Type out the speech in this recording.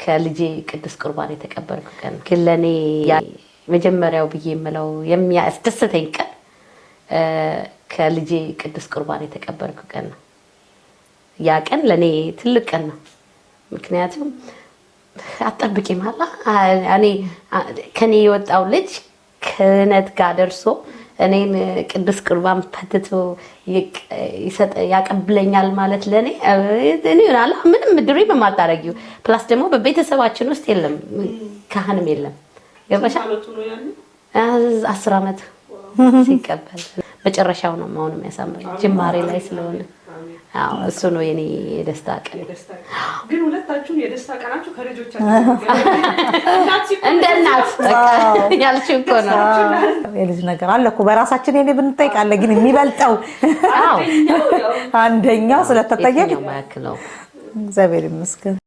ከልጄ ቅዱስ ቁርባን የተቀበልኩ ቀን ግን ለኔ መጀመሪያው ብዬ የምለው የሚያስደስተኝ ቀን ከልጄ ቅዱስ ቁርባን የተቀበልኩ ቀን ነው። ያ ቀን ለኔ ትልቅ ቀን ነው። ምክንያቱም አጠብቂም እኔ ከኔ የወጣው ልጅ ክህነት ጋር ደርሶ እኔን ቅዱስ ቁርባን ፈትቶ ያቀብለኛል ማለት ለኔ ምንም ድሪም የማታረጊው ፕላስ ደግሞ በቤተሰባችን ውስጥ የለም ካህንም የለም። ገባሽ? 10 ዓመት ሲቀበል መጨረሻው ነው መሆኑ የሚያሳምረው ጅማሬ ላይ ስለሆነ እሱ ነው የኔ የደስታ ቀን። ግን ሁለታችሁም የደስታ ቀናችሁ ከልጆቻችሁ እንደ እናት ያልሽው እኮ ነው። የልጅ ነገር አለ እኮ በራሳችን የኔ ብንጠይቃለ ግን የሚበልጠው አንደኛው ስለተጠየቀ ነው። እግዚአብሔር ይመስገን።